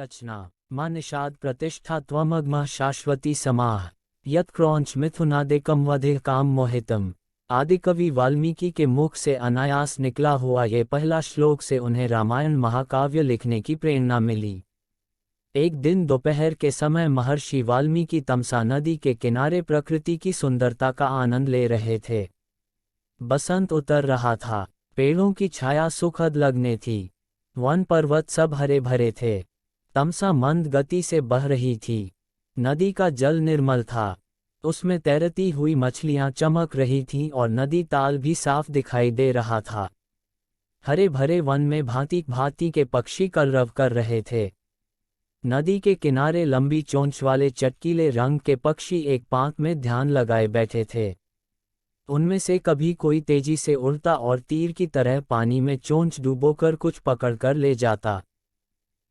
रचना। मां निषाद प्रतिष्ठा त्वमग्मः शाश्वती समाः यत् क्रौंच मिथुनादेकम वधे काम मोहितम। आदिकवि वाल्मीकि के मुख से अनायास निकला हुआ ये पहला श्लोक से उन्हें रामायण महाकाव्य लिखने की प्रेरणा मिली। एक दिन दोपहर के समय महर्षि वाल्मीकि तमसा नदी के किनारे प्रकृति की सुंदरता का आनंद ले रहे थे। बसंत उतर रहा था, पेड़ों की छाया सुखद लगने थी, वन पर्वत सब हरे भरे थे। तमसा मंद गति से बह रही थी, नदी का जल निर्मल था, उसमें तैरती हुई मछलियां चमक रही थीं और नदी ताल भी साफ दिखाई दे रहा था। हरे भरे वन में भांति भांति के पक्षी कलरव कर रहे थे। नदी के किनारे लंबी चोंच वाले चटकीले रंग के पक्षी एक पांख में ध्यान लगाए बैठे थे। उनमें से कभी कोई तेजी से उड़ता और तीर की तरह पानी में चोंच डुबोकर कुछ पकड़कर ले जाता।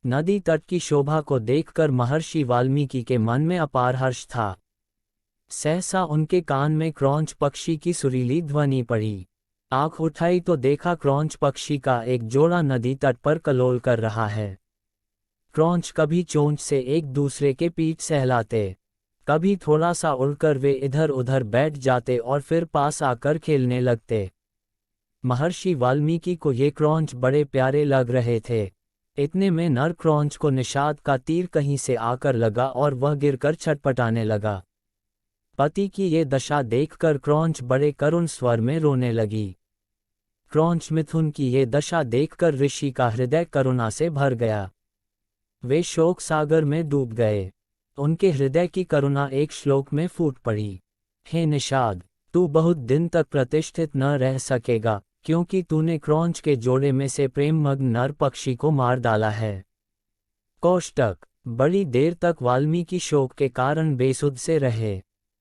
नदी तट की शोभा को देखकर महर्षि वाल्मीकि के मन में अपार हर्ष था। सहसा उनके कान में क्रौंच पक्षी की सुरीली ध्वनि पड़ी। आंख उठाई तो देखा क्रौंच पक्षी का एक जोड़ा नदी तट पर कलोल कर रहा है। क्रौंच कभी चोंच से एक दूसरे के पीठ सहलाते, कभी थोड़ा सा उड़कर वे इधर उधर बैठ जाते और फिर पास आकर खेलने लगते। महर्षि वाल्मीकि को ये क्रौंच बड़े प्यारे लग रहे थे। इतने में नर क्रौंच को निषाद का तीर कहीं से आकर लगा और वह गिरकर छटपटाने लगा। पति की ये दशा देखकर क्रौंच बड़े करुण स्वर में रोने लगी। क्रौंच मिथुन की ये दशा देखकर ऋषि का हृदय करुणा से भर गया। वे शोक सागर में डूब गए। उनके हृदय की करुणा एक श्लोक में फूट पड़ी। हे निषाद, तू बहुत दिन तक प्रतिष्ठित न रह सकेगा, क्योंकि तूने क्रौंच के जोड़े में से प्रेममग्न नर पक्षी को मार डाला है। कोष्टक। बड़ी देर तक वाल्मीकि शोक के कारण बेसुध से रहे।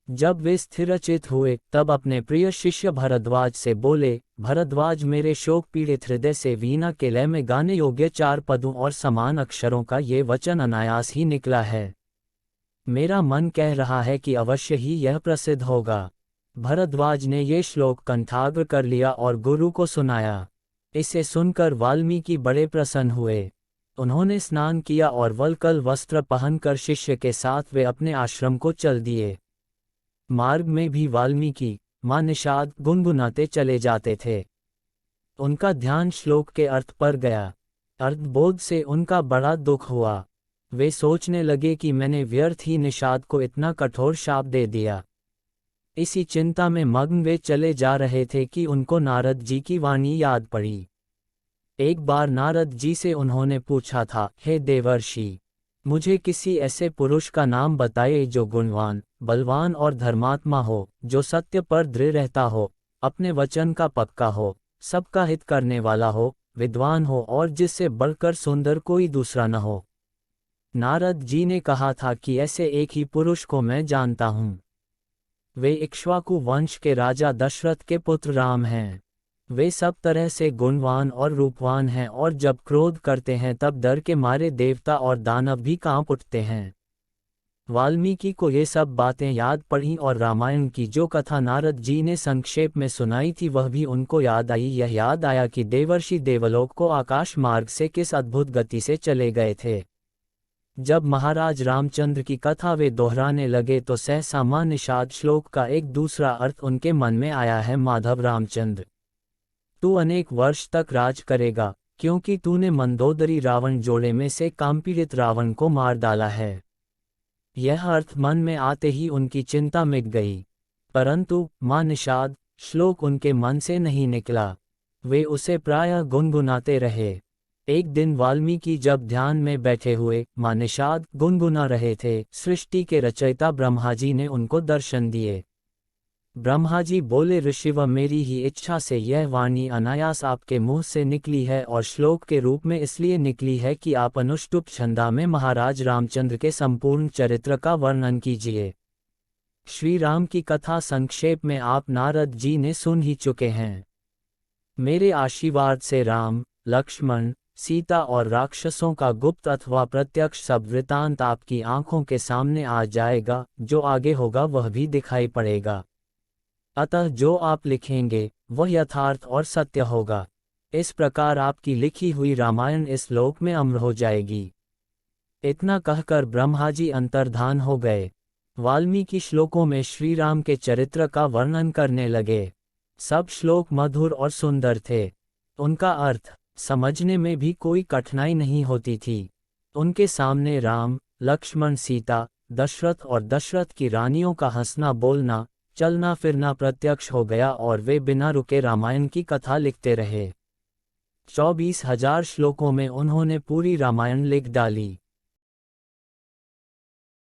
जब वे स्थिरचित हुए तब अपने प्रिय शिष्य भरद्वाज से बोले, भरद्वाज, मेरे शोक पीड़ित हृदय से वीणा के लय में गाने योग्य 4 पदों और समान अक्षरों का ये वचन अनायास ही निकला है। मेरा मन कह रहा है कि अवश्य ही यह प्रसिद्ध होगा। भरद्वाज ने ये श्लोक कंठाग्र कर लिया और गुरु को सुनाया। इसे सुनकर वाल्मीकि बड़े प्रसन्न हुए। उन्होंने स्नान किया और वल्कल वस्त्र पहनकर शिष्य के साथ वे अपने आश्रम को चल दिए। मार्ग में भी वाल्मीकि मां निषाद गुनगुनाते चले जाते थे। उनका ध्यान श्लोक के अर्थ पर गया। अर्थबोध से उनका बड़ा दुख हुआ। वे सोचने लगे कि मैंने व्यर्थ ही निषाद को इतना कठोर शाप दे दिया। इसी चिंता में मग्न वे चले जा रहे थे कि उनको नारद जी की वाणी याद पड़ी। एक बार नारद जी से उन्होंने पूछा था, हे देवर्षि, मुझे किसी ऐसे पुरुष का नाम बताइए जो गुणवान, बलवान और धर्मात्मा हो, जो सत्य पर दृढ़ रहता हो, अपने वचन का पक्का हो, सबका हित करने वाला हो, विद्वान हो और जिससे बढ़कर सुंदर कोई दूसरा न हो। नारद जी ने कहा था कि ऐसे एक ही पुरुष को मैं जानता हूँ। वे इक्ष्वाकु वंश के राजा दशरथ के पुत्र राम हैं। वे सब तरह से गुणवान और रूपवान हैं और जब क्रोध करते हैं तब डर के मारे देवता और दानव भी कांप उठते हैं। वाल्मीकि को ये सब बातें याद पड़ीं और रामायण की जो कथा नारद जी ने संक्षेप में सुनाई थी वह भी उनको याद आई। यह याद आया कि देवर्षि देवलोक को आकाश मार्ग से किस अद्भुत गति से चले गए थे। जब महाराज रामचंद्र की कथा वे दोहराने लगे तो सहसा मां निषाद श्लोक का एक दूसरा अर्थ उनके मन में आया है। माधव रामचंद्र, तू अनेक वर्ष तक राज करेगा, क्योंकि तूने मंदोदरी रावण जोड़े में से कामपीड़ित रावण को मार डाला है। यह अर्थ मन में आते ही उनकी चिंता मिट गई। परंतु मां निषाद श्लोक उनके मन से नहीं निकला। वे उसे प्रायः गुनगुनाते रहे। एक दिन वाल्मीकि जब ध्यान में बैठे हुए मां निषाद गुनगुना रहे थे, सृष्टि के रचयिता ब्रह्मा जी ने उनको दर्शन दिए। ब्रह्मा जी बोले, ऋषिव, मेरी ही इच्छा से यह वाणी अनायास आपके मुंह से निकली है और श्लोक के रूप में इसलिए निकली है कि आप अनुष्टुप छंदा में महाराज रामचंद्र के संपूर्ण चरित्र का वर्णन कीजिए। श्री राम की कथा संक्षेप में आप नारद जी ने सुन ही चुके हैं। मेरे आशीर्वाद से राम, लक्ष्मण, सीता और राक्षसों का गुप्त अथवा प्रत्यक्ष सब वृतांत आपकी आंखों के सामने आ जाएगा। जो आगे होगा वह भी दिखाई पड़ेगा। अतः जो आप लिखेंगे वह यथार्थ और सत्य होगा। इस प्रकार आपकी लिखी हुई रामायण इस लोक में अमर हो जाएगी। इतना कहकर ब्रह्मा जी अंतर्धान हो गए। वाल्मीकि श्लोकों में श्री राम के चरित्र का वर्णन करने लगे। सब श्लोक मधुर और सुंदर थे। उनका अर्थ समझने में भी कोई कठिनाई नहीं होती थी। उनके सामने राम, लक्ष्मण, सीता, दशरथ और दशरथ की रानियों का हंसना बोलना, चलना फिरना प्रत्यक्ष हो गया और वे बिना रुके रामायण की कथा लिखते रहे। 24,000 श्लोकों में उन्होंने पूरी रामायण लिख डाली।